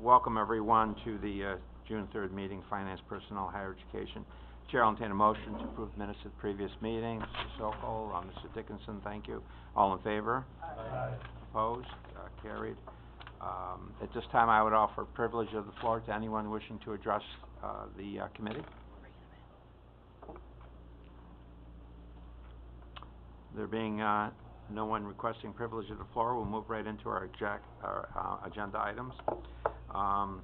Welcome everyone to the June 3rd meeting, Finance, Personnel, Higher Education. Chair will entertain a motion to approve minutes of the previous meeting. Mr. Sokol, Mr. Dickinson, thank you. All in favor? Aye. Opposed? Carried. At this time, I would offer privilege of the floor to anyone wishing to address the committee. There being no one requesting privilege of the floor, we'll move right into our agenda items. I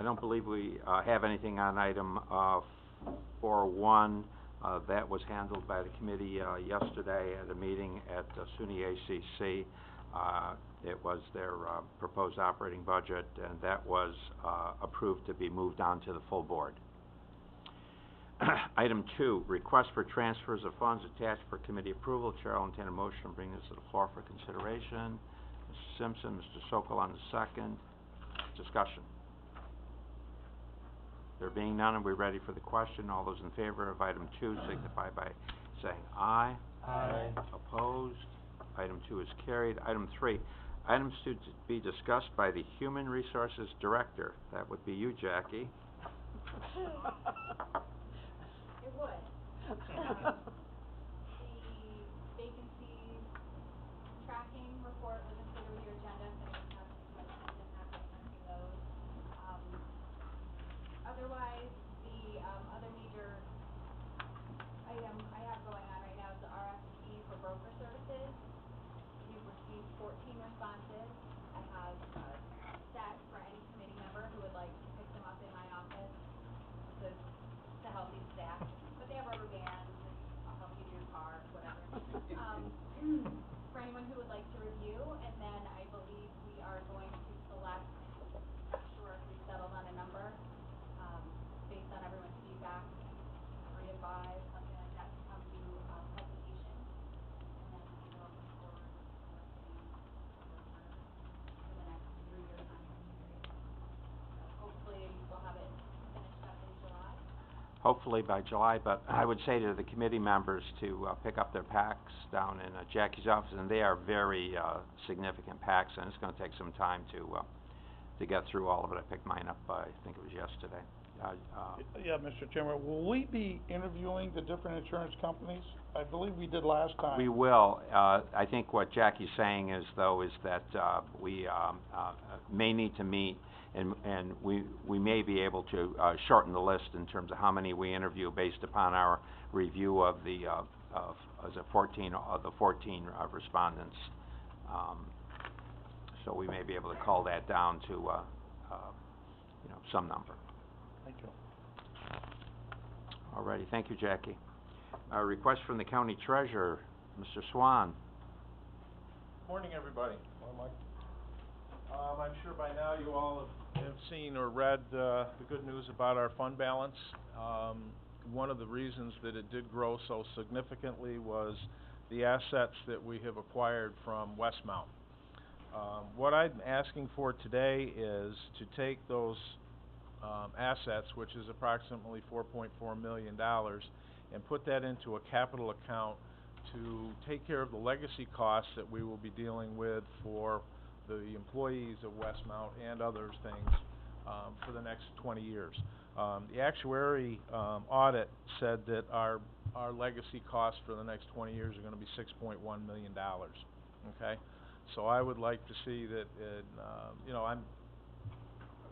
don't believe we have anything on item 4.1. That was handled by the committee yesterday at a meeting at SUNY ACC. It was their proposed operating budget, and that was approved to be moved on to the full board. Item 2, request for transfers of funds attached for committee approval. Chair will entertain a motion to bring this to the floor for consideration. Mr. Simpson, Mr. Sokol on the second. Discussion. There being none, are we ready for the question? All those in favor of item 2 signify by saying aye. Aye. Opposed? Item 2 is carried. Item 3, items to be discussed by the Human Resources Director. That would be you, Jackie. It would. The vacancy tracking report was included with your agenda, so I didn't have much impact on testing those. Otherwise, the other major item I have going on right now is the RFP for broker services. We've received 14 responses. I have a set for any committee member who would like to pick them up in my office to help these staff. But they have rubber bands, and I'll help you do your car, whatever. For anyone who would like to review, and then I believe we are going to select, not sure if we've settled on a number, based on everyone's feedback, 3 to 5, something like that, to come to publication, and then we will move forward with selecting a broker for the next 3-year contract period. So hopefully we'll have it finished up in July. Hopefully by July, but I would say to the committee members to pick up their packs down in Jackie's office, and they are very significant packs, and it's going to take some time to get through all of it. I picked mine up, I think it was yesterday. Yeah, Mr. Chairman, will we be interviewing the different insurance companies? I believe we did last time. We will. I think what Jackie's saying is, though, is that we may need to meet, and we may be able to shorten the list in terms of how many we interview based upon our review of the 14 respondents. So we may be able to call that down to some number. Thank you. All righty. Thank you, Jackie. A request from the county treasurer, Mr. Swan. Morning, everybody. Well, Mike. I'm sure by now you all have seen or read the good news about our fund balance. One of the reasons that it did grow so significantly was the assets that we have acquired from Westmount. What I'm asking for today is to take those assets, which is approximately $4.4 million, and put that into a capital account to take care of the legacy costs that we will be dealing with for the employees of Westmount and other things for the next 20 years. The actuary audit said that our legacy costs for the next 20 years are going to be $6.1 million. Okay, so I would like to see that.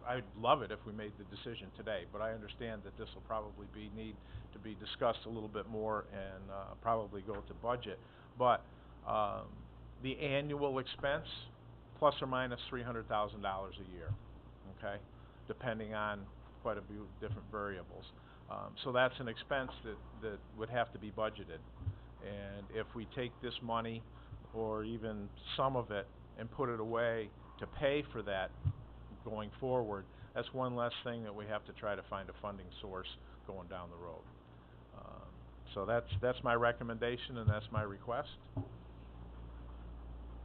I'd love it if we made the decision today, but I understand that this will probably need to be discussed a little bit more and probably go to budget. But the annual expense, plus or minus $300,000 a year, okay, depending on quite a few different variables. So that's an expense that would have to be budgeted. And if we take this money, or even some of it, and put it away to pay for that going forward, that's one less thing that we have to try to find a funding source going down the road. So that's my recommendation, and that's my request. I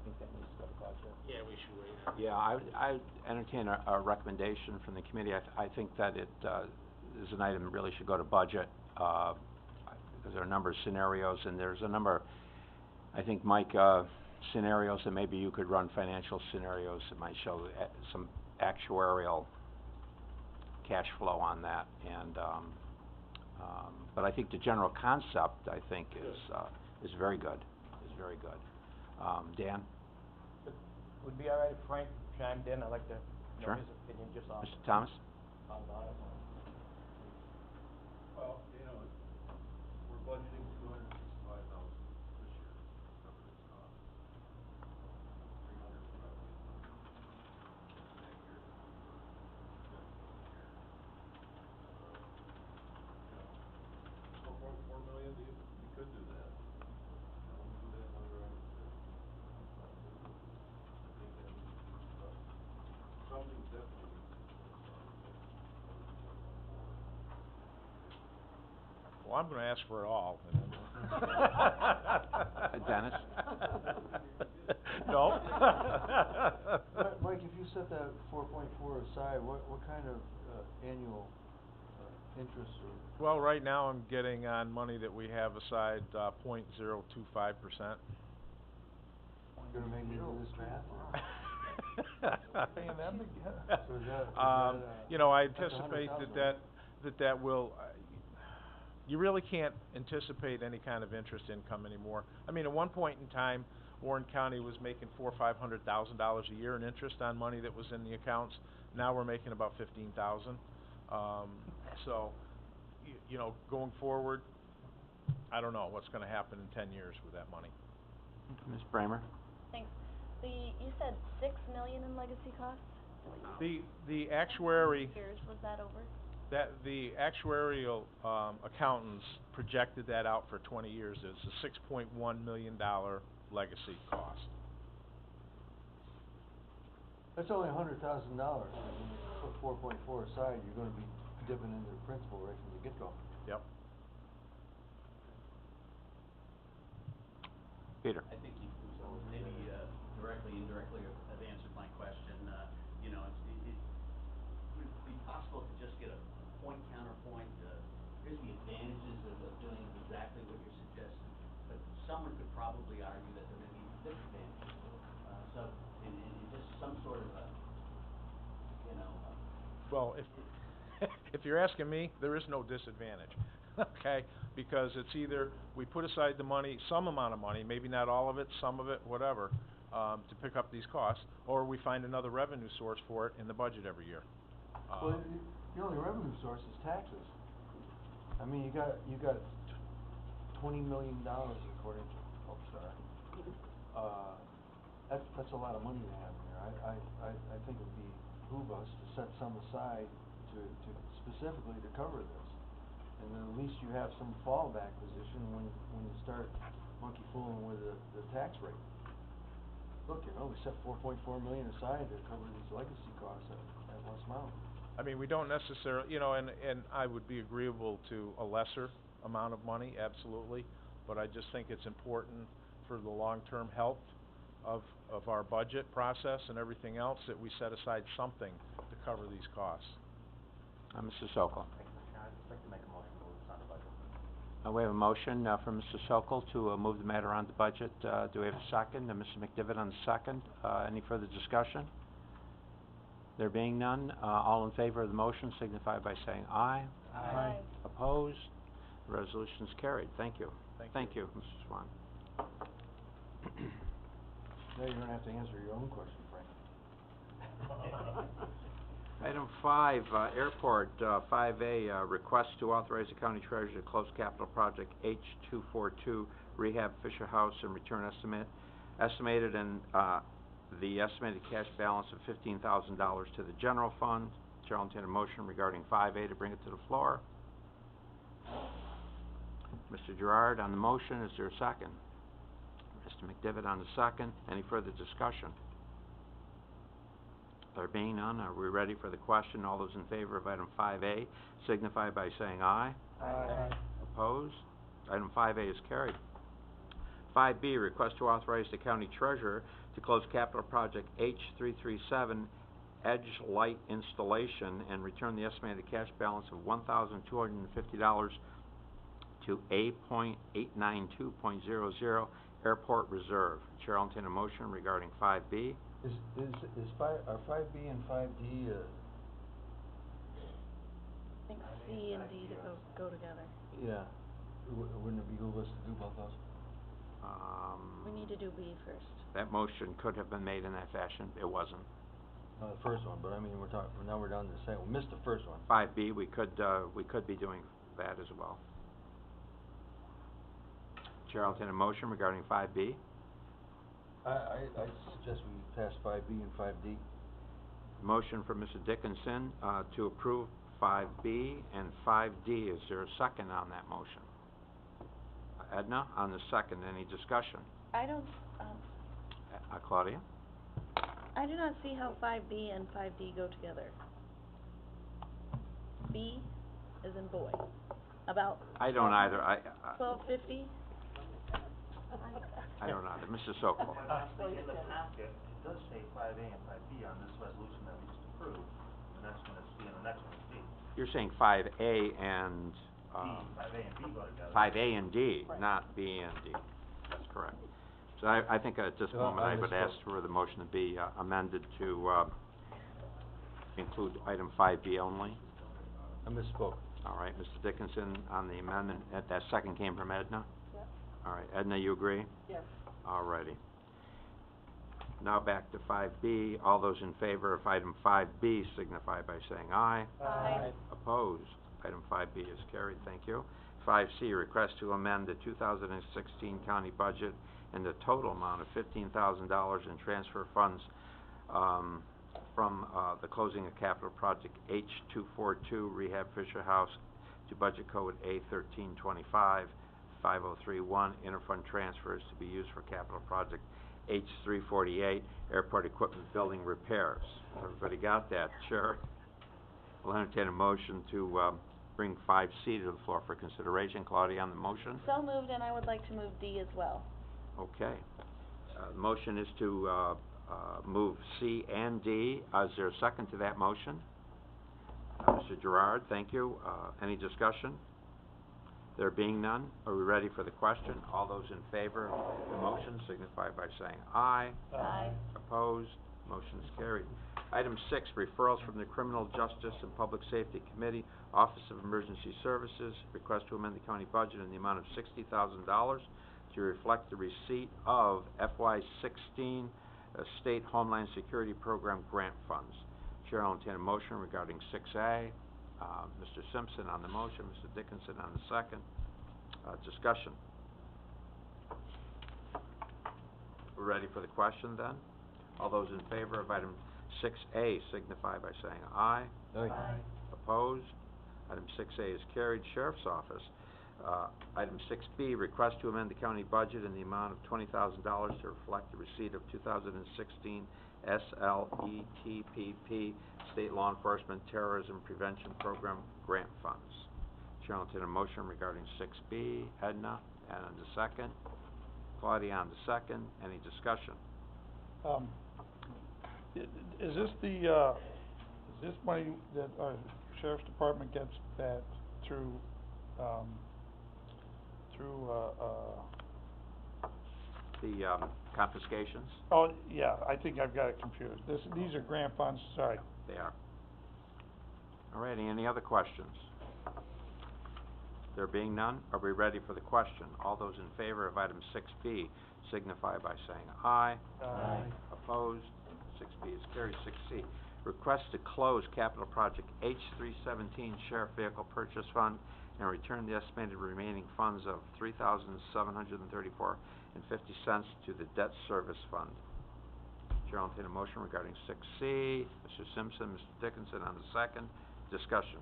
think that needs to go to budget. Yeah, we should wait. Yeah, I entertain a recommendation from the committee. I think that it is an item that really should go to budget because there are a number of scenarios, and there's a number. I think Mike scenarios, and maybe you could run financial scenarios that might show some actuarial cash flow on that, and, but I think the general concept, I think, is very good, Dan? Would it be all right if Frank chimed in? I'd like to know Sure. his opinion just on. Mr. Thomas? On it. Well, you know, we're budgeting $265,000 this year to cover this cost. $300 for probably next year. You know, $4.4 million, we could do that. You know, we do that in other items too. I think that needs to be discussed. Something definitely needs to be discussed. Well, I'm gonna ask for it all, and then. Dennis? No? Mike, if you set that 4.4 aside, what kind of annual interest or? Well, right now I'm getting on money that we have aside, 0.025%. You're gonna make me do this math? Paying them to get. So is that, You know, I that's anticipate $100,000. that will, you really can't anticipate any kind of interest income anymore. I mean, at one point in time, Warren County was making $400,000 or $500,000 a year in interest on money that was in the accounts. Now we're making about $15,000. So, you know, going forward, I don't know what's gonna happen in 10 years with that money. Ms. Bramer? Thanks. You said $6 million in legacy costs? The actuary, Years was that over? the actuarial, accountants projected that out for 20 years as a $6.1 million legacy cost. That's only $100,000. When you put 4.4 aside, you're gonna be dipping into the principal right from the get-go. Yep. Peter? I think you maybe directly, indirectly have answered my question. You know, would it be possible to just get a point counterpoint? Here's the advantages of doing exactly what you're suggesting, but someone could probably argue that there may be disadvantages to it. So, in just some sort of a, you know. Well, if you're asking me, there is no disadvantage, okay? Because it's either we put aside the money, some amount of money, maybe not all of it, some of it, whatever, to pick up these costs, or we find another revenue source for it in the budget every year. Well, the only revenue source is taxes. I mean, you got $20 million according to, oh, sorry. That's a lot of money to have in there. I think it'd behoove us to set some aside to specifically to cover this. And then at least you have some fallback position when you start monkey fooling with the tax rate. Look, you know, we set $4.4 million aside to cover these legacy costs at West Mountain. I mean, we don't necessarily, you know, and I would be agreeable to a lesser amount of money, absolutely, but I just think it's important for the long-term health of our budget process and everything else that we set aside something to cover these costs. Mr. Sokol? Thank you, Commissioner. I'd just like to make a motion to move this on the budget. We have a motion from Mr. Sokol to move the matter on the budget. Do we have a second? Mr. McDivitt on the second. Any further discussion? There being none, all in favor of the motion signify by saying aye. Aye. Opposed? The resolution is carried. Thank you. Thank you. Mr. Swan. Now you're gonna have to answer your own question, Frank. Item 5, Airport, 5A, request to authorize the county treasurer to close capital project H242 Rehab Fisher House and return estimated and the estimated cash balance of $15,000 to the general fund. Chair will entertain a motion regarding 5A to bring it to the floor. Mr. Gerard on the motion, is there a second? Mr. McDivitt on the second. Any further discussion? There being none, are we ready for the question? All those in favor of item 5A signify by saying aye. Aye. Opposed? Item 5A is carried. 5B, request to authorize the county treasurer to close capital project H337 Edge Light Installation and return the estimated cash balance of $1,250 to A.892.00 Airport Reserve. Chair will entertain a motion regarding 5B. Are 5B and 5D, I think C and D to go together. yeah, wouldn't it behoove us to do both those? We need to do B first. That motion could have been made in that fashion. It wasn't. No, the first one, but I mean, now we're down to the second, we missed the first one. 5B, we could be doing that as well. Chair will entertain a motion regarding 5B. I suggest we pass 5B and 5D. Motion from Mr. Dickinson, to approve 5B and 5D. Is there a second on that motion? Edna, on the second, any discussion? I don't, Claudia? I do not see how 5B and 5D go together. B is in boy. About I don't either. 1250? I don't either. Mr. Sokol? Well, in the packet, it does say 5A and 5B on this resolution that we just approved. The next one is C and the next one is D. You're saying 5A and, 5A and B go together. 5A and D, not B and D. That's correct. So I think at this Well, moment, I I would misspoke. ask for the motion to be amended to include item 5B only. I misspoke. All right, Mr. Dickinson on the amendment, that second came from Edna? Yep. All right, Edna, you agree? Yes. All righty. Now back to 5B. All those in favor of item 5B signify by saying aye. Aye. Opposed? Item 5B is carried, thank you. 5C, request to amend the 2016 county budget in the total amount of $15,000 in transfer funds from the closing of capital project H242 Rehab Fisher House to budget code A1325 5031 interfund transfers to be used for capital project H348 airport equipment building repairs. Everybody got that? Sure. We'll entertain a motion to bring 5C to the floor for consideration. Claudia on the motion? So moved, and I would like to move D as well. Okay. The motion is to move C and D. Is there a second to that motion? Mr. Gerard, thank you. Any discussion? There being none, are we ready for the question? All those in favor of the motion signify by saying aye. Aye. Opposed? Motion is carried. Item 6, referrals from the Criminal Justice and Public Safety Committee, Office of Emergency Services, request to amend the county budget in the amount of $60,000 to reflect the receipt of FY16 State Homeland Security Program grant funds. Chair will entertain a motion regarding 6A. Mr. Simpson on the motion, Mr. Dickinson on the second. Discussion. We're ready for the question then? All those in favor of item 6A signify by saying aye. Aye. Opposed? Item 6A is carried. Sheriff's Office. Item 6B, request to amend the county budget in the amount of $20,000 to reflect the receipt of 2016 SLETPP State Law Enforcement Terrorism Prevention Program grant funds. Chair will entertain a motion regarding 6B. Edna, and on the second. Claudia on the second. Any discussion? Is this money that our sheriff's department gets that through The confiscations? oh, yeah, I think I've got it confused. These are grant funds, sorry. They are. All righty, any other questions? There being none, are we ready for the question? All those in favor of item 6B signify by saying aye. Aye. Opposed? 6B is carried. 6C, request to close capital project H317 Sheriff Vehicle Purchase Fund and return the estimated remaining funds of $3,734.50 to the Debt Service Fund. Chair will entertain a motion regarding 6C. Mr. Simpson, Mr. Dickinson on the second. Discussion.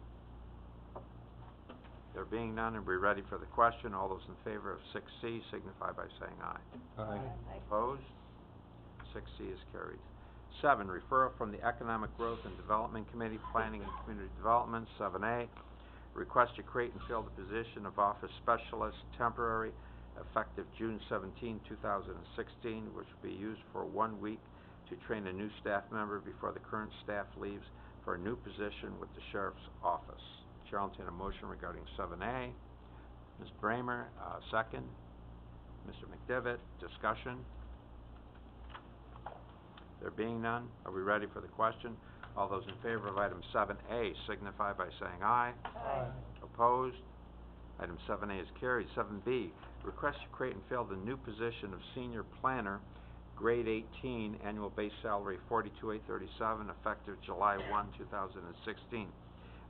There being none, and we're ready for the question. All those in favor of 6C signify by saying aye. Aye. Opposed? 6C is carried. 7, referral from the Economic Growth and Development Committee, Planning and Community Development. 7A, request to create and fill the position of Office Specialist, temporary, effective June 17, 2016, which will be used for 1 week to train a new staff member before the current staff leaves for a new position with the Sheriff's Office. Chair will entertain a motion regarding 7A. Ms. Bramer, second. Mr. McDevitt. Discussion? There being none, are we ready for the question? All those in favor of item 7A signify by saying aye. Aye. Opposed? Item 7A is carried. 7B, request to create and fill the new position of senior planner, grade 18, annual base salary $42,837, effective July 1, 2016.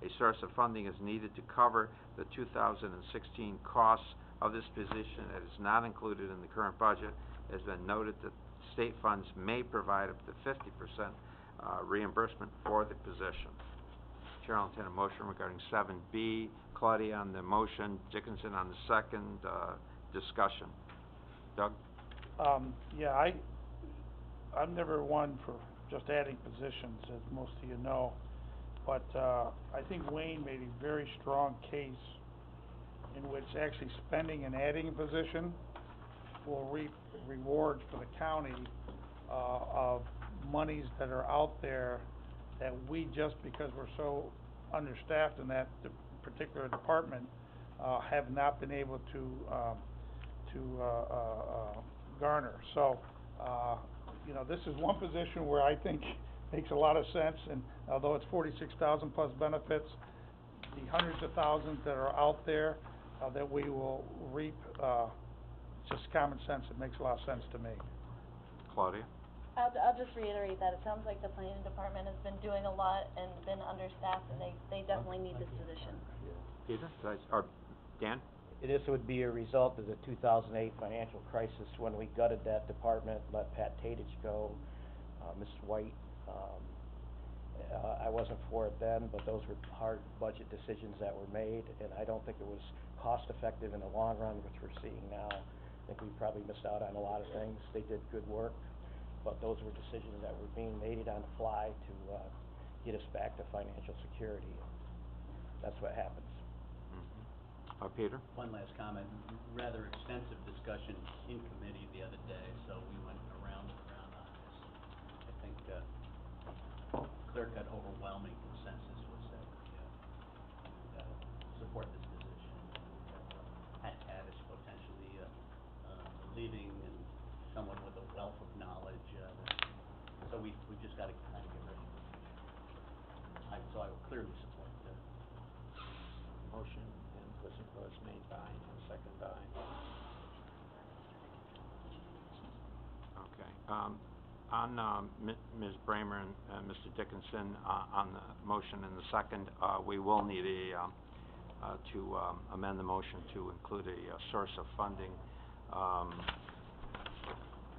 A source of funding is needed to cover the 2016 costs of this position that is not included in the current budget. It has been noted that state funds may provide up to 50% reimbursement for the position. Chair will entertain a motion regarding 7B. Claudia on the motion, Dickinson on the second. Discussion. Doug? Yeah, I'm never one for just adding positions, as most of you know. But, I think Wayne made a very strong case in which actually spending and adding a position will reap rewards for the county, of monies that are out there that we, just because we're so understaffed in that particular department, have not been able to garner. So, you know, this is one position where I think makes a lot of sense, and although it's 46,000 plus benefits, the hundreds of thousands that are out there, that we will reap, just common sense. It makes a lot of sense to me. Claudia? I'll just reiterate that. It sounds like the planning department has been doing a lot and been understaffed, and they definitely need this position. Peter? Or Dan? This would be a result of the 2008 financial crisis when we gutted that department, let Pat Tatich go, Mrs. White. I wasn't for it then, but those were hard budget decisions that were made, and I don't think it was cost effective in the long run, which we're seeing now. I think we probably missed out on a lot of things. They did good work, but those were decisions that were being made on the fly to get us back to financial security. That's what happens. Peter? One last comment, rather extensive discussion in committee the other day, so we went around and around on this. I think, clear-cut overwhelming consensus was that we support this position. Pat Tavish potentially leaving, and someone with a wealth of knowledge, so we've just got to kind of get ready. So I will clearly support the Motion was made by and seconded by. Okay. On Ms. Bramer and Mr. Dickinson, on the motion and the second, we will need to amend the motion to include a source of funding.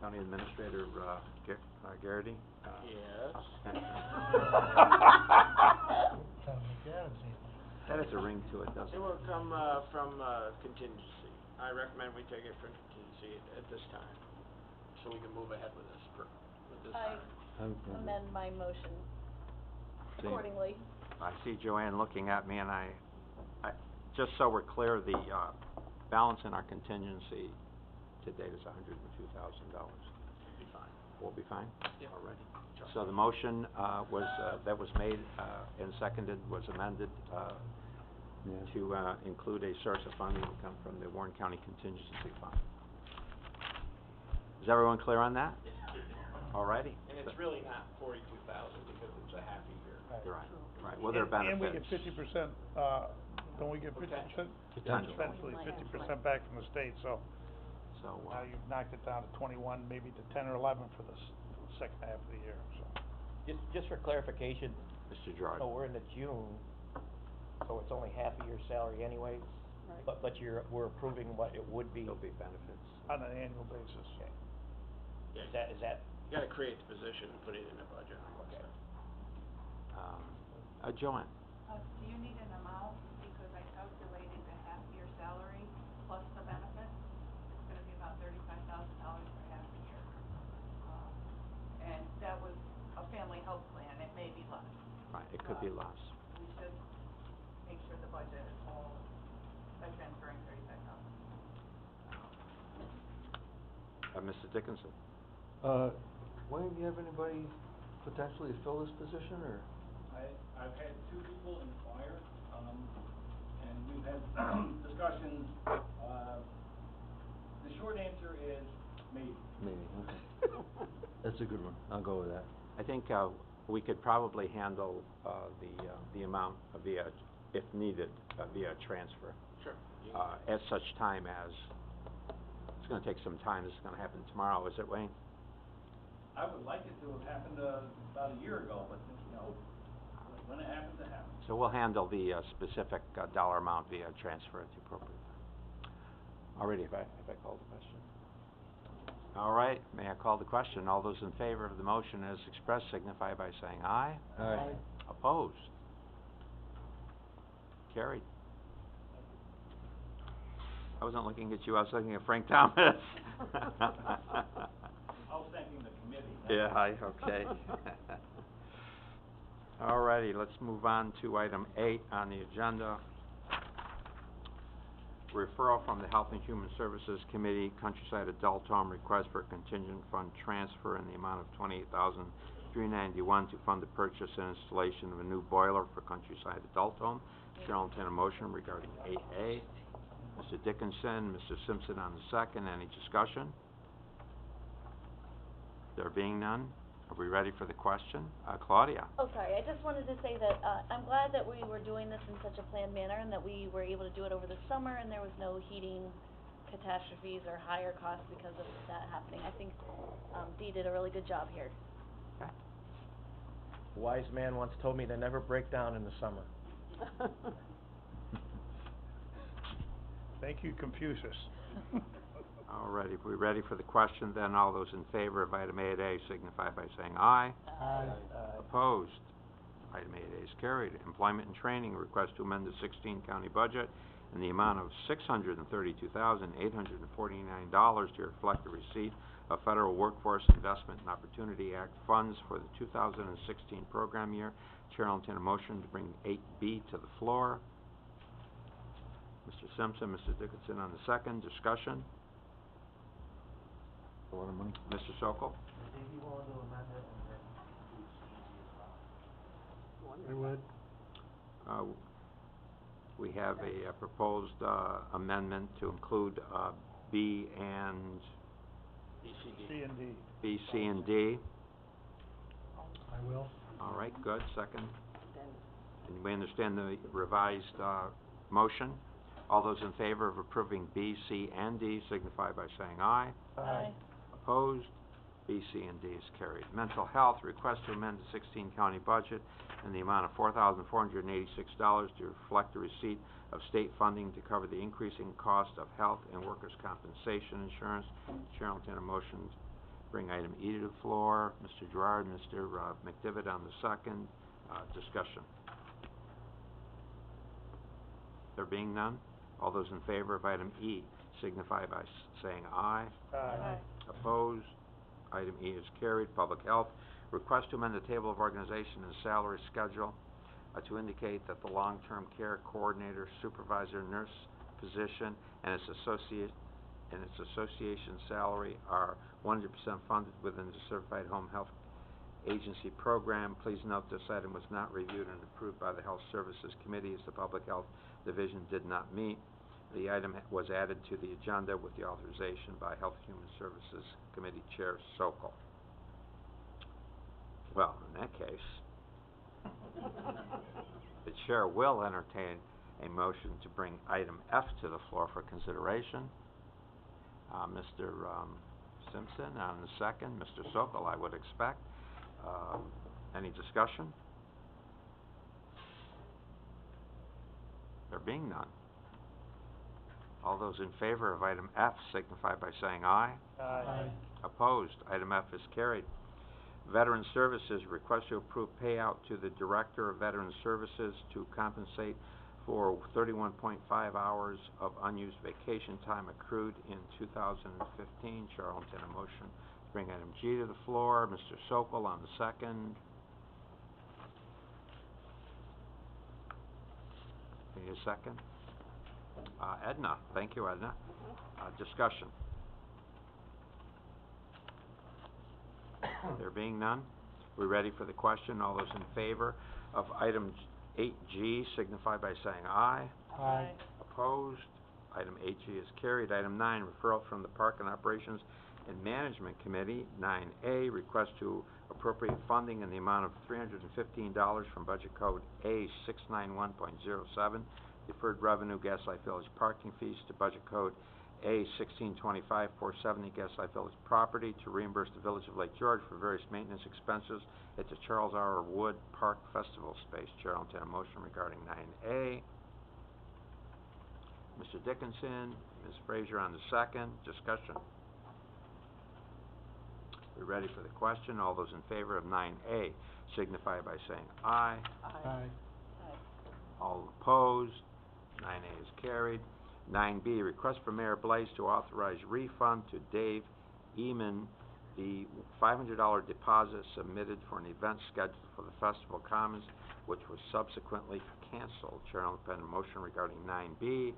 County Administrator Garrity? Yes. That has a ring to it, doesn't it? It will come from contingency. I recommend we take it from contingency at this time, so we can move ahead with this I amend my motion See, accordingly. I see Joanne looking at me, and I just so we're clear, the balance in our contingency to date is $102,000. Be fine. We'll be fine? Yeah. Already. So the motion that was made and seconded was amended to include a source of funding to come from the Warren County Contingency Fund. Is everyone clear on that? Alrighty. And it's really not 42,000 because it's a half a year. Right. Well, there are benefits. And we get 50%, don't we get 50%? Potential. Essentially, 50% back from the state, so now you've knocked it down to 21, maybe to 10 or 11 for the second half of the year, so. Just for clarification, Mr. Gerard. so we're in the June, so it's only half a year salary anyways? Right. But we're approving what it would be? There'll be benefits. On an annual basis. Okay. Yeah. Is that? You gotta create the position and put it in the budget. Okay. Joanne? Do you need an amount, because I calculated the half-year salary plus the benefits, it's gonna be about $35,000 for half a year. And that was a family health plan, it may be less. Right, it could be less. We should make sure the budget is all by transferring $35,000. Mr. Dickinson? Wayne, do you have anybody potentially to fill this position, or? I've had two people inquire, and we've had discussions. The short answer is maybe. Maybe, okay. That's a good one, I'll go with that. I think, we could probably handle, the amount via, if needed, via transfer. Sure. At such time as, it's gonna take some time, this is gonna happen tomorrow, is it, Wayne? I would like it to have happened, about a year ago, but, you know, when it happens, it happens. So we'll handle the, specific, dollar amount via transfer at the appropriate time. Alrighty, if I call the question. All right, may I call the question? All those in favor of the motion as expressed signify by saying aye. Aye. Opposed? Carried. I wasn't looking at you, I was looking at Frank Thomas. I was thanking the committee. Yeah, okay. All righty, let's move on to item 8 on the agenda. Referral from the Health and Human Services Committee, Countryside Adult Home, request for contingent fund transfer in the amount of $28,391 to fund the purchase and installation of a new boiler for Countryside Adult Home. Chair will entertain a motion regarding 8A. Mr. Dickinson, Mr. Simpson on the second. Any discussion? There being none, are we ready for the question? Claudia? Oh, sorry, I just wanted to say that, I'm glad that we were doing this in such a planned manner and that we were able to do it over the summer and there was no heating catastrophes or higher costs because of that happening. I think, Dee did a really good job here. Okay. A wise man once told me to never break down in the summer. Thank you, Confucius. All righty, if we're ready for the question, then all those in favor of item 8A signify by saying aye. Aye. Opposed? Item 8A is carried. Employment and training, request to amend the 16 county budget in the amount of $632,849 to reflect the receipt of Federal Workforce Investment and Opportunity Act funds for the 2016 program year. Chair will entertain a motion to bring 8B to the floor. Mr. Simpson, Mr. Dickinson on the second. Discussion? A lot of money. Mr. Sokol? I think you want to amend it and then include C and D as well. I would. We have a proposed amendment to include B and C and D. B, C, and D. I will. All right, good. Second. And we understand the revised motion. All those in favor of approving B, C, and D signify by saying aye. Aye. Opposed? B, C, and D is carried. Mental health, request to amend the 16 county budget in the amount of $4,486 to reflect the receipt of state funding to cover the increasing cost of health and workers' compensation insurance. Chair will entertain a motion to bring item E to the floor. Mr. Gerard, Mr. McDivitt on the second. Discussion. There being none, all those in favor of item E signify by saying aye. Aye. Opposed? Item E is carried. Public health, request to amend the table of organization and salary schedule to indicate that the long-term care coordinator, supervisor, nurse position and its association salary are 100% funded within the Certified Home Health Agency program. Please note this item was not reviewed and approved by the Health Services Committee as the Public Health Division did not meet. The item was added to the agenda with the authorization by Health and Human Services Committee Chair Sokol. Well, in that case, the Chair will entertain a motion to bring item F to the floor for consideration. Mr. Simpson on the second, Mr. Sokol, I would expect. Any discussion? There being none. All those in favor of item F signify by saying aye. Aye. Opposed? Item F is carried. Veteran Services, request to approve payout to the Director of Veteran Services to compensate for 31.5 hours of unused vacation time accrued in 2015. Chair will entertain a motion to bring item G to the floor. Mr. Sokol on the second. Need a second? Edna, thank you, Edna. Discussion. There being none, we're ready for the question. All those in favor of item 8G signify by saying aye. Aye. Opposed? Item 8G is carried. Item 9, referral from the Park and Operations and Management Committee. 9A, request to appropriate funding in the amount of $315 from Budget Code A691.07, deferred revenue Gaslight Village parking fees, to Budget Code A1625.470, Gaslight Village property, to reimburse the Village of Lake George for various maintenance expenses at the Charles R. Wood Park Festival space. Chair will entertain a motion regarding 9A. Mr. Dickinson, Ms. Frazier on the second. Discussion. We're ready for the question. All those in favor of 9A signify by saying aye. Aye. All opposed. 9A is carried. 9B, request from Mayor Blaze to authorize refund to Dave Eman the $500 deposit submitted for an event scheduled for the Festival Commons, which was subsequently canceled. Chair will entertain a motion regarding 9B.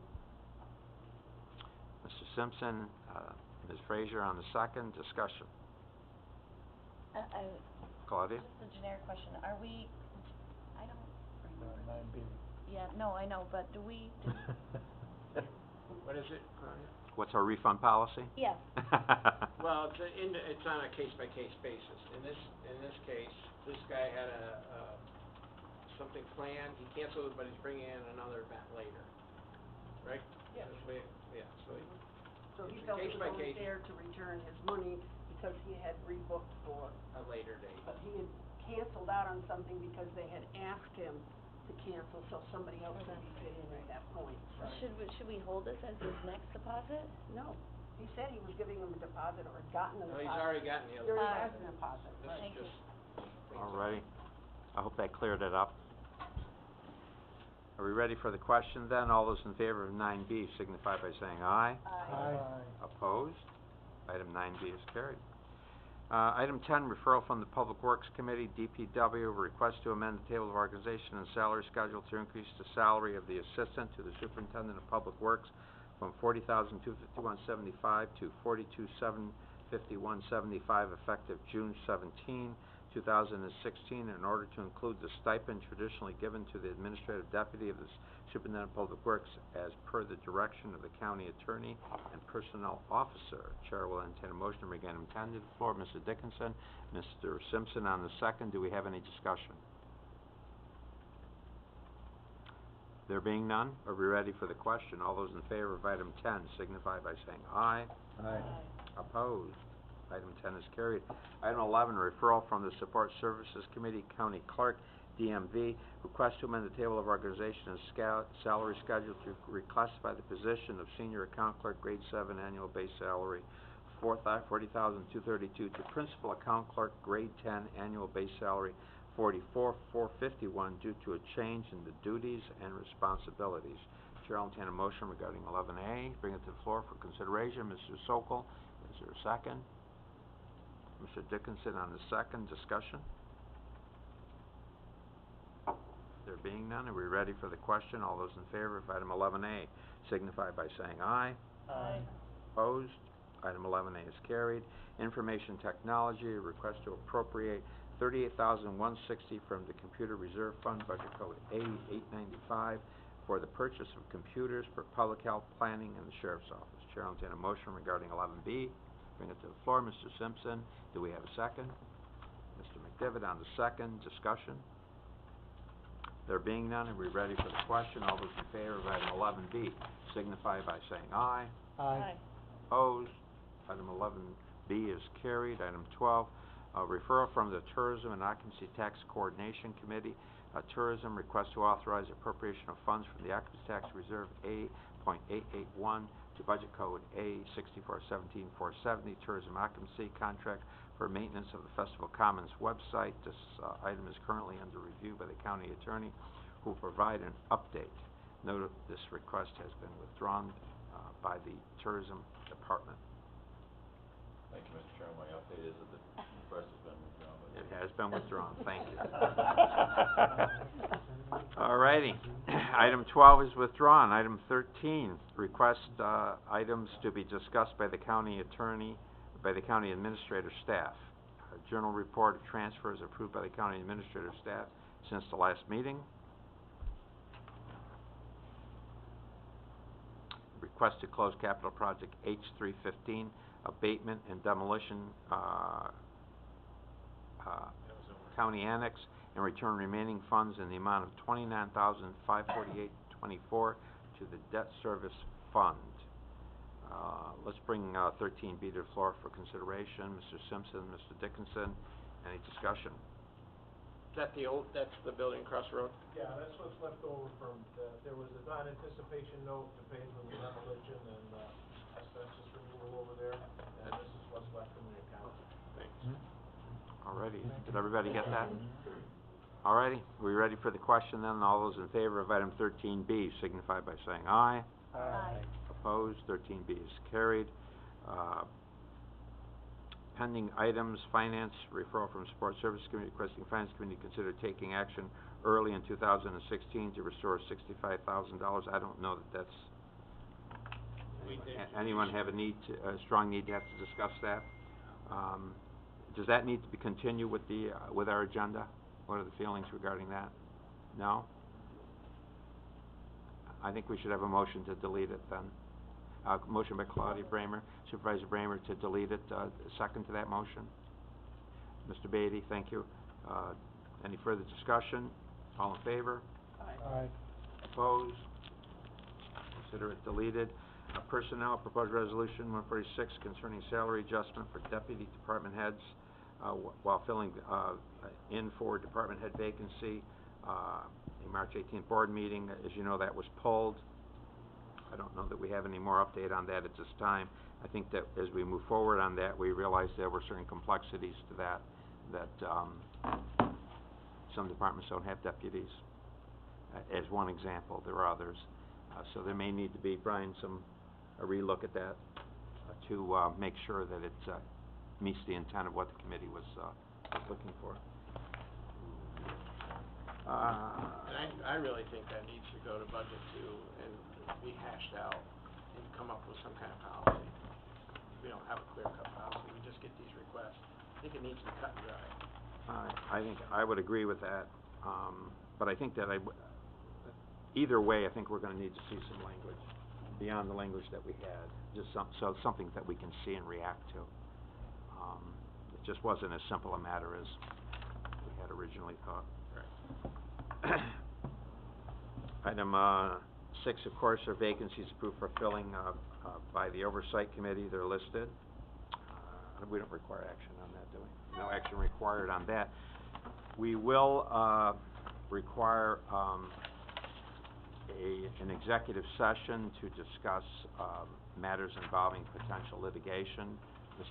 Mr. Simpson, Ms. Frazier on the second. Discussion. Claudia? Just a generic question, are we, I don't remember. 9B. Yeah, no, I know, but do we, What is it, Claudia? What's our refund policy? yes, Well, it's on a case-by-case basis. In this case, this guy had something planned, he canceled it, but he's bringing in another event later, right? Yeah. This way, yeah, so So he it's felt it case was by only case. fair to return his money because he had rebooked for, a later date. but he had canceled out on something because they had asked him to cancel, so somebody else could fit in at that point. should we hold this as his next deposit? No, he said he was giving them a deposit or had gotten a No, deposit. he's already gotten the He other. already has a deposit, This right. is Thank you. just. All righty. I hope that cleared it up. Are we ready for the question then? All those in favor of 9B signify by saying aye. Aye. Opposed? Item 9B is carried. Item 10, referral from the Public Works Committee, DPW, request to amend the table of organization and salary schedule to increase the salary of the assistant to the superintendent of Public Works from $40,251.75 to $42,751.75 effective June 17, 2016, in order to include the stipend traditionally given to the administrative deputy of the superintendent of Public Works as per the direction of the county attorney and personnel officer. Chair will entertain a motion to bring item 10 to the floor. Mr. Dickinson, Mr. Simpson on the second. Do we have any discussion? There being none, are we ready for the question? All those in favor of item 10 signify by saying aye. Aye. Opposed? Item 10 is carried. Item 11, referral from the Support Services Committee, County Clerk, DMV, request to amend the table of organization and salary schedule to reclassify the position of Senior Account Clerk, Grade 7, annual base salary, $40,232 to Principal Account Clerk, Grade 10, annual base salary, $44,451 due to a change in the duties and responsibilities. Chair will entertain a motion regarding 11A. Bring it to the floor for consideration. Mr. Sokol, is there a second? Mr. Dickinson on the second. Discussion? There being none, are we ready for the question? All those in favor of item 11A signify by saying aye. Aye. Opposed? Item 11A is carried. Information Technology, a request to appropriate $38,160 from the Computer Reserve Fund, Budget Code A895, for the purchase of computers for public health planning in the Sheriff's Office. Chair will entertain a motion regarding 11B. Bring it to the floor. Mr. Simpson, do we have a second? Mr. McDevitt on the second. Discussion? There being none, are we ready for the question? All those in favor of item 11B signify by saying aye. Aye. Opposed? Item 11B is carried. Item 12, referral from the Tourism and Occupancy Tax Coordination Committee. Tourism request to authorize appropriation of funds from the Occupancy Tax Reserve A.881 to Budget Code A6417-470, Tourism Occupancy Contract for maintenance of the Festival Commons website. This item is currently under review by the county attorney, who will provide an update. Note this request has been withdrawn by the Tourism Department. Thank you, Mr. Chairman. My update is that the request has been withdrawn. It has been withdrawn. Thank you. All righty. Item 12 is withdrawn. Item 13, request items to be discussed by the county attorney, by the county administrator staff. A journal report of transfers approved by the county administrator staff since the last meeting. request to close capital project H315, abatement and demolition, county annex, and return remaining funds in the amount of $29,548.24 to the debt service fund. Let's bring 13B to the floor for consideration. Mr. Simpson, Mr. Dickinson, any discussion? That's the building across the road? Yeah, that's what's left over from, there was a non-anticipation note to pay for the demolition and, asbestos removal over there, and this is what's left in the account. Thanks. Alrighty, did everybody get that? Alrighty, we ready for the question then? All those in favor of item 13B signify by saying aye. Aye. Opposed, 13B is carried. Pending items, finance, referral from Support Services Committee, requesting Finance Committee to consider taking action early in 2016 to restore $65,000. I don't know that that's, anyone have a strong need to have to discuss that? Does that need to be continue with with our agenda? What are the feelings regarding that? No? I think we should have a motion to delete it then. Motion by Claudia Bramer, Supervisor Bramer to delete it. Second to that motion? Mr. Beatty, thank you. Any further discussion? All in favor? Aye. Opposed? Consider it deleted. Personnel, proposed resolution 146 concerning salary adjustment for deputy department heads while filling in for department head vacancy. The March 18th board meeting, as you know, that was pulled. I don't know that we have any more update on that at this time. I think that as we move forward on that, we realize there were certain complexities to that some departments don't have deputies. As one example, there are others. So there may need to be, Brian, a relook at that to make sure that it meets the intent of what the committee was looking for. And I really think that needs to go to budget too and be hashed out and come up with some kind of policy. We don't have a clear-cut policy, we just get these requests. I think it needs to be cut and dry. I think I would agree with that, but I think that either way, I think we're going to need to see some language beyond the language that we had, just something that we can see and react to. It just wasn't as simple a matter as we had originally thought. Right. Item 6, of course, are vacancies approved for filling by the Oversight Committee. They're listed. We don't require action on that, do we? No action required on that. We will require an executive session to discuss matters involving potential litigation. I have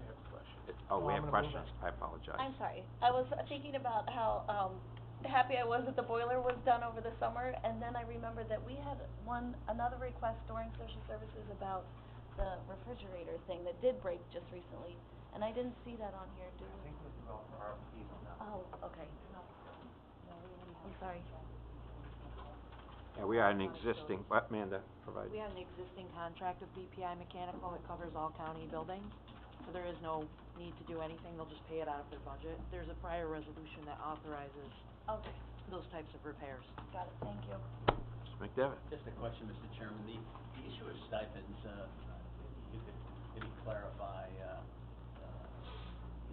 a question. We have questions. I apologize. I'm sorry. I was thinking about how happy I was that the boiler was done over the summer, and then I remembered that we had another request during social services about the refrigerator thing that did break just recently, and I didn't see that on here. I think we can go for RFPs on that. Oh, okay. I'm sorry. Yeah, we are an existing, Amanda, provide. We have an existing contract with BPI Mechanical that covers all county buildings, so there is no need to do anything, they'll just pay it out of their budget. There's a prior resolution that authorizes Okay, those types of repairs. got it, thank you. Mr. McDevitt. Just a question, Mr. Chairman, the issue of stipends, you could maybe clarify,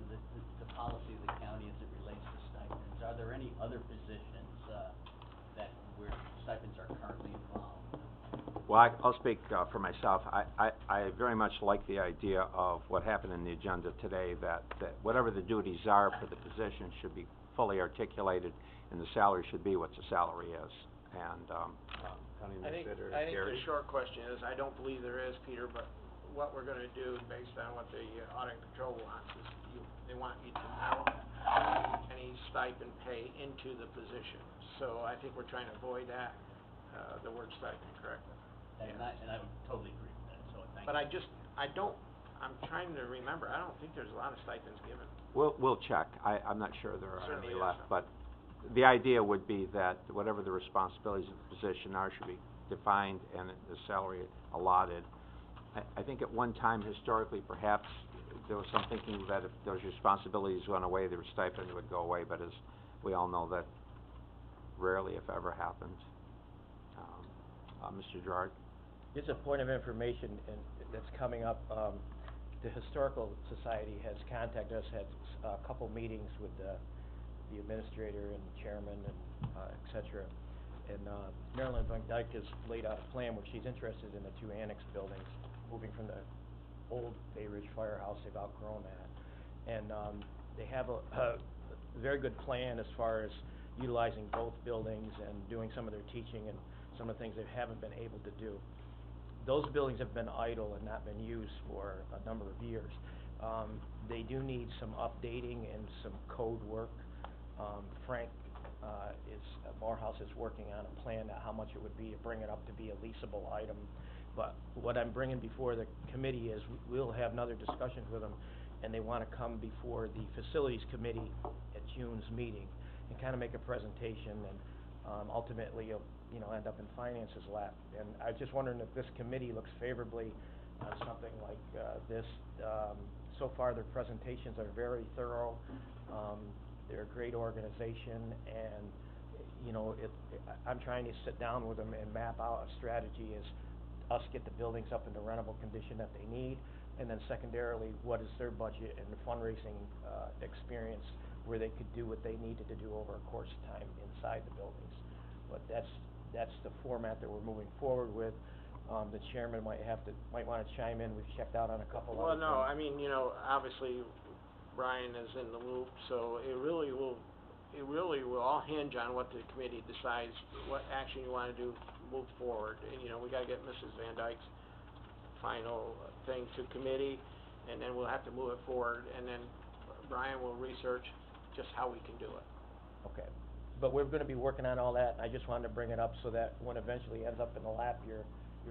the policy of the county as it relates to stipends. Are there any other positions, where stipends are currently involved? Well, I'll speak for myself. I very much like the idea of what happened in the agenda today, that whatever the duties are for the position should be fully articulated, and the salary should be what the salary is. And, County Administrator I think Gary? the short question is, I don't believe there is, Peter, but what we're gonna do based on what the audit and control wants is they want you to know any stipend pay into the position. So I think we're trying to avoid that, the word stipend, correct? And I would totally agree with that, so thank you. But I'm trying to remember, I don't think there's a lot of stipends given. We'll check. I'm not sure there are Certainly any is left, some. but the idea would be that whatever the responsibilities of the position are should be defined and the salary allotted. I think at one time historically, perhaps, there was some thinking that if those responsibilities went away, their stipend would go away, but as we all know, that rarely, if ever, happens. Mr. Gerard? Just a point of information, and that's coming up, the Historical Society has contacted us, had a couple meetings with the administrator and chairman and, et cetera. And, Marilyn Van Dyke has laid out a plan where she's interested in the 2 annex buildings, moving from the old Bay Ridge Firehouse. They've outgrown that. And, they have a very good plan as far as utilizing both buildings and doing some of their teaching and some of the things they haven't been able to do. Those buildings have been idle and not been used for a number of years. They do need some updating and some code work. Frank, Morehouse is working on a plan on how much it would be to bring it up to be a leasable item. But what I'm bringing before the committee is, we'll have another discussion with them, and they wanna come before the facilities committee at June's meeting and kinda make a presentation, and, ultimately, you'll, end up in finance's lap. And I was just wondering if this committee looks favorably on something like, this. So far, their presentations are very thorough. They're a great organization, and, I'm trying to sit down with them and map out a strategy as us get the buildings up in the rentable condition that they need, and then secondarily, what is their budget and the fundraising, experience where they could do what they needed to do over a course of time inside the buildings. But that's the format that we're moving forward with. The chairman might wanna chime in. We've checked out on a couple other Well, no, things. I mean, obviously, Brian is in the loop, so it really will all hinge on what the committee decides, what action you wanna do, move forward. And, we gotta get Mrs. Van Dyke's final thing to committee, and then we'll have to move it forward, and then Brian will research just how we can do it. Okay, but we're gonna be working on all that. I just wanted to bring it up so that when eventually ends up in the lap, you're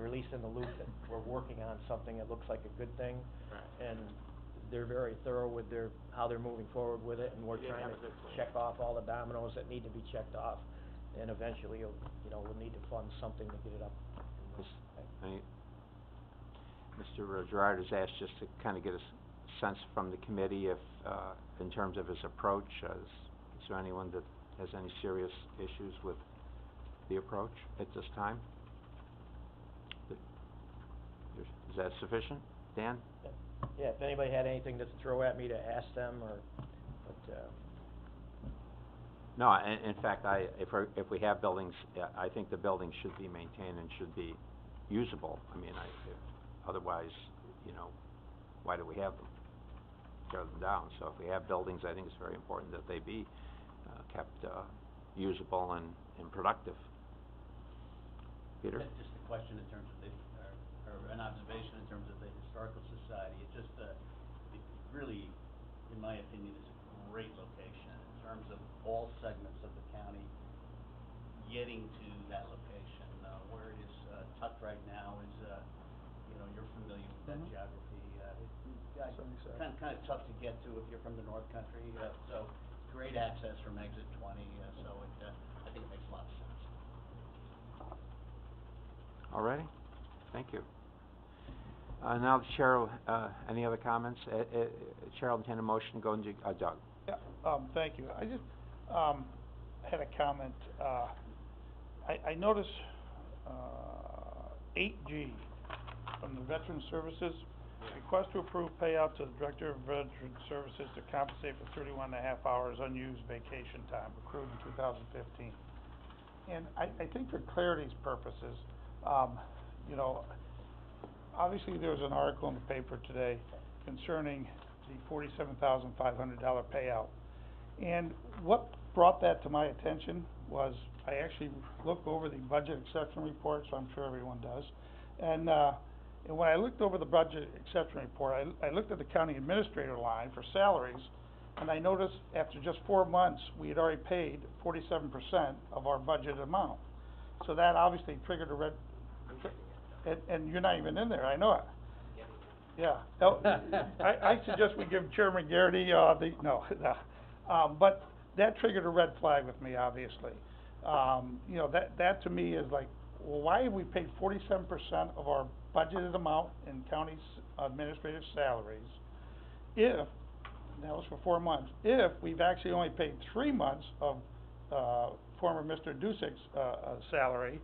at least in the loop that we're working on something that looks like a good thing. Right. And they're very thorough with how they're moving forward with it, and we're They trying have to a good plan. check off all the dominoes that need to be checked off. And eventually, we'll need to fund something to get it up. Mr. Gerard has asked just to kinda get a sense from the committee if, in terms of his approach, is there anyone that has any serious issues with the approach at this time? Is that sufficient? Dan? Yeah, if anybody had anything to throw at me to ask them, No, in fact, if we have buildings, I think the buildings should be maintained and should be usable. I mean, otherwise, why do we have them? Tear them down. So if we have buildings, I think it's very important that they be, kept, usable and productive. Peter? Just a question in terms of or an observation in terms of the Historical Society. It just, it really, in my opinion, is a great location in terms of all segments of the county getting to that location. Where it is tucked right now is, you're familiar with that geography. It's kind of tough to get to if you're from the North Country, so great access from exit 20, so I think it makes a lot of sense. All righty, thank you. Now the chair, any other comments? Chair will entertain a motion to go into, Doug. Yeah, thank you. I just, had a comment. I noticed, 8G from the Veteran Services, request to approve payout to the Director of Veteran Services to compensate for 31.5 hours unused vacation time accrued in 2015. And I think for clarity's purposes, obviously there was an article in the paper today concerning the $47,500 payout. And what brought that to my attention was I actually looked over the budget exception report, so I'm sure everyone does. And when I looked over the budget exception report, I looked at the county administrator line for salaries, and I noticed after just 4 months, we had already paid 47% of our budget amount. So that obviously triggered a red, and you're not even in there, I know it. Yeah, no, I suggest we give Chairman Garrity, but that triggered a red flag with me, obviously. That to me is like, well, why have we paid 47% of our budgeted amount in county's administrative salaries if, that was for 4 months, if we've actually only paid 3 months of, former Mr. Dusick's, salary,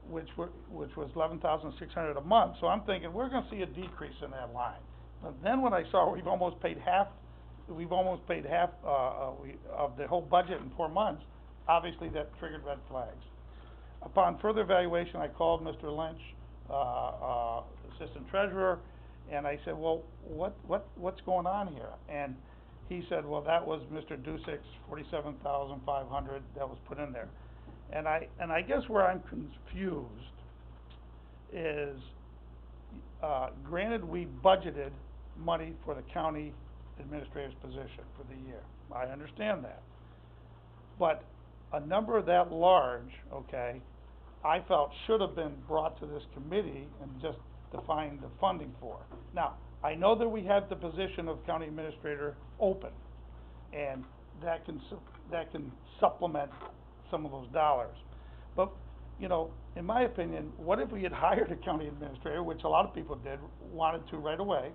which was 11,600 a month, so I'm thinking, we're gonna see a decrease in that line. But then when I saw we've almost paid half of the whole budget in 4 months, obviously that triggered red flags. Upon further evaluation, I called Mr. Lynch, Assistant Treasurer, and I said, well, what's going on here? And he said, well, that was Mr. Dusick's 47,500 that was put in there. And I guess where I'm confused is, granted, we budgeted money for the county administrator's position for the year. I understand that. But a number that large, okay, I felt should have been brought to this committee and just defined the funding for. Now, I know that we have the position of county administrator open, and that can supplement some of those dollars. But, you know, in my opinion, what if we had hired a county administrator, which a lot of people did, wanted to right away?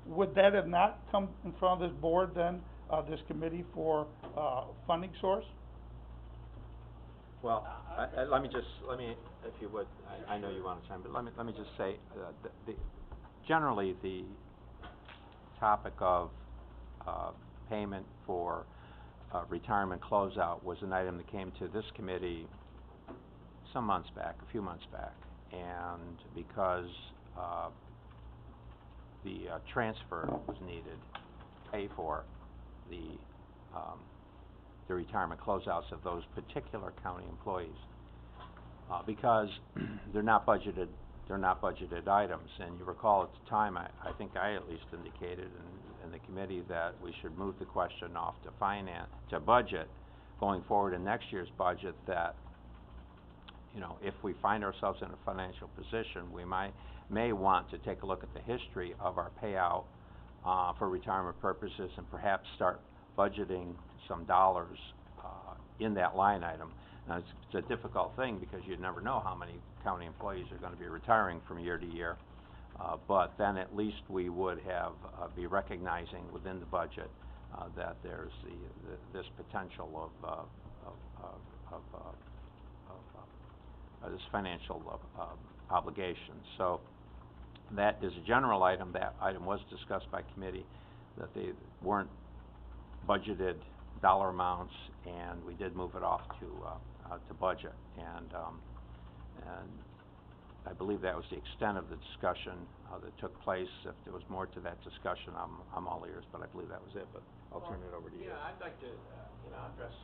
Would that have not come in front of this board then, this committee for, funding source? Well, let me, if you would, I know you want to chime, but let me just say, generally, the topic of, payment for, retirement closeout was an item that came to this committee some months back, a few months back, and because, the, transfer was needed to pay for the retirement closeouts of those particular county employees, because they're not budgeted items. And you recall at the time, I think I at least indicated in the committee that we should move the question off to budget, going forward in next year's budget, that, you know, if we find ourselves in a financial position, we may want to take a look at the history of our payout for retirement purposes and perhaps start budgeting some dollars in that line item. Now, it's a difficult thing because you never know how many county employees are going to be retiring from year to year, but then at least we would have be recognizing within the budget that there's this potential of this financial obligation. So that is a general item. That item was discussed by committee, that they weren't budgeted dollar amounts, and we did move it off to budget. And I believe that was the extent of the discussion that took place. If there was more to that discussion, I'm all ears, but I believe that was it. But I'll turn it over to you. Yeah, I'd like to, address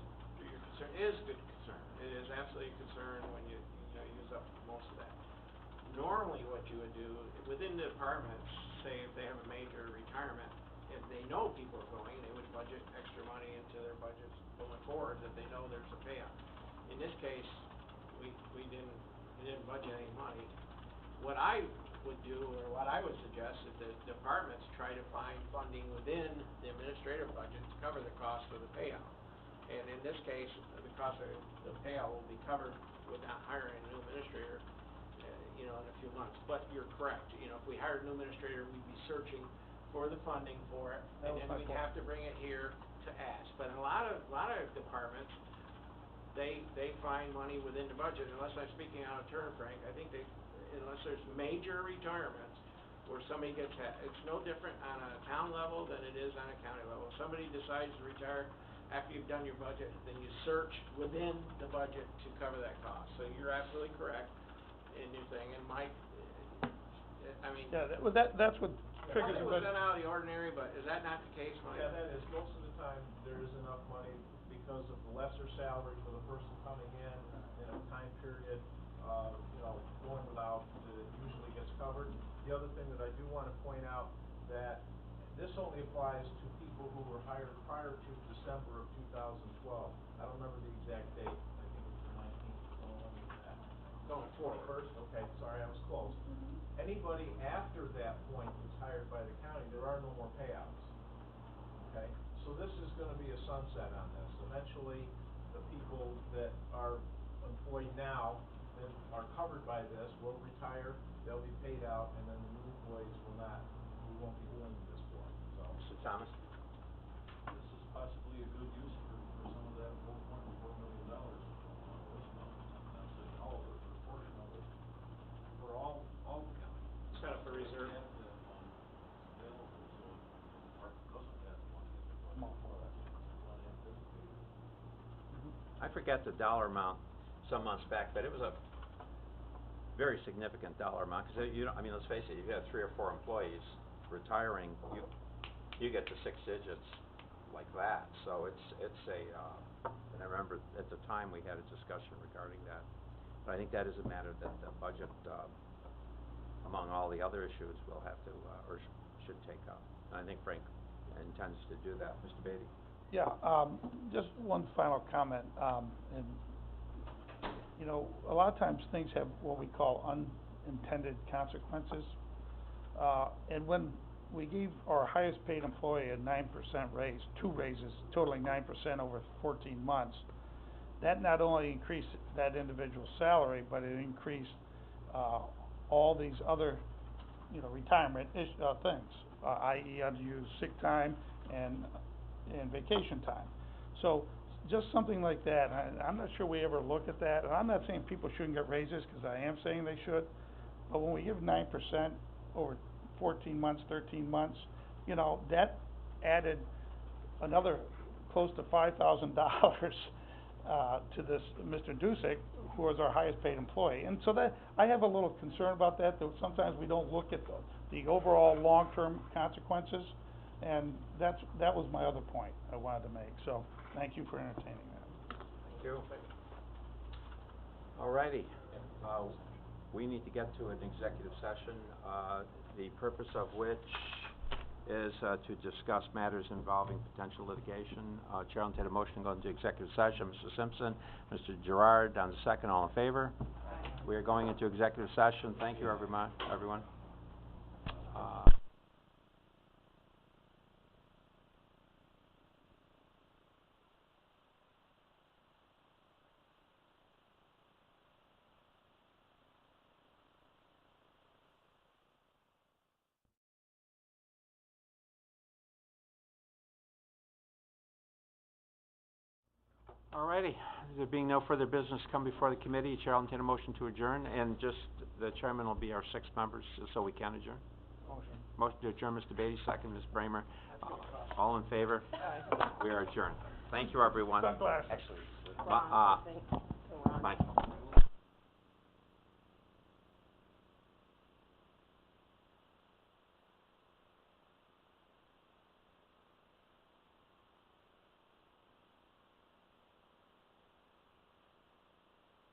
your concern. It is a good concern. It is absolutely a concern when you use up most of that. Normally, what you would do within the departments, say if they have a major retirement, if they know people are going, they would budget extra money into their budgets going forward, that they know there's a payout. In this case, we didn't budget any money. What I would do, or what I would suggest, is that departments try to find funding within the administrative budget to cover the cost of the payout. And in this case, the cost of the payout will be covered without hiring a new administrator, in a few months. But you're correct, if we hired a new administrator, we'd be searching for the funding for it, and then we'd have to bring it here to ask. But in a lot of departments, they find money within the budget. Unless I'm speaking out of turn, Frank, I think unless there's major retirements where somebody gets, it's no different on a town level than it is on a county level. If somebody decides to retire after you've done your budget, then you search within the budget to cover that cost. So you're absolutely correct in your thing. And Mike, I mean, Yeah, that's what triggers it the was budget. done out of the ordinary, but is that not the case, Mike? Yeah, that is, most of the time, there is enough money because of the lesser salary for the person coming in a time period, going without, it usually gets covered. The other thing that I do want to point out, that this only applies to people who were hired prior to December of 2012. I don't remember the exact date, I think it was the 19th, someone let me that. Going forward. 21st, okay, sorry, I was close. Anybody after that point that's hired by the county, there are no more payouts, okay? So this is gonna be a sunset on this. Eventually, the people that are employed now and are covered by this will retire, they'll be paid out, and then the new employees will not. We won't be doing this for them, so. Mr. Thomas? This is possibly a good use for some of that $4.4 million. This month, I'm not saying all of it, but a portion of it. forget the dollar amount some months back, but it was a very significant dollar amount, 'cause you know, I mean, let's face it, you've got 3 or 4 employees retiring, you get to 6 digits like that, so it's a, and I remember at the time we had a discussion regarding that. But I think that is a matter that the budget, among all the other issues, will have to, or should take up. And I think Frank intends to do that. Mr. Beatty? Yeah, just one final comment, and, you know, a lot of times things have what we call unintended consequences. And when we gave our highest paid employee a 9% raise, 2 raises totaling 9% over 14 months, that not only increased that individual's salary, but it increased, all these other, you know, retirement things, i.e. unused sick time and vacation time. So, just something like that, I'm not sure we ever look at that, and I'm not saying people shouldn't get raises, 'cause I am saying they should, but when we give 9% over 14 months, 13 months, you know, that added another close to $5,000 to this Mr. Dusick, who was our highest paid employee. And so that, I have a little concern about that sometimes we don't look at the overall long-term consequences, and that was my other point I wanted to make, so thank you for entertaining that. Thank you. Alrighty, we need to get to an executive session, the purpose of which is, to discuss matters involving potential litigation. Chair will entertain a motion to go into executive session. Mr. Simpson, Mr. Gerard, on the second, all in favor? Aye. We are going into executive session. Thank you, everyone. Alrighty, there being no further business come before the committee, Chair will entertain a motion to adjourn, and just, the chairman will be our 6 members, so we can adjourn. Motion to adjourn, Mr. Beatty, second, Ms. Bramer. All in favor? Aye. We are adjourned. Thank you, everyone. Sunglasses. Actually, Ron, I think. Ron. Mike.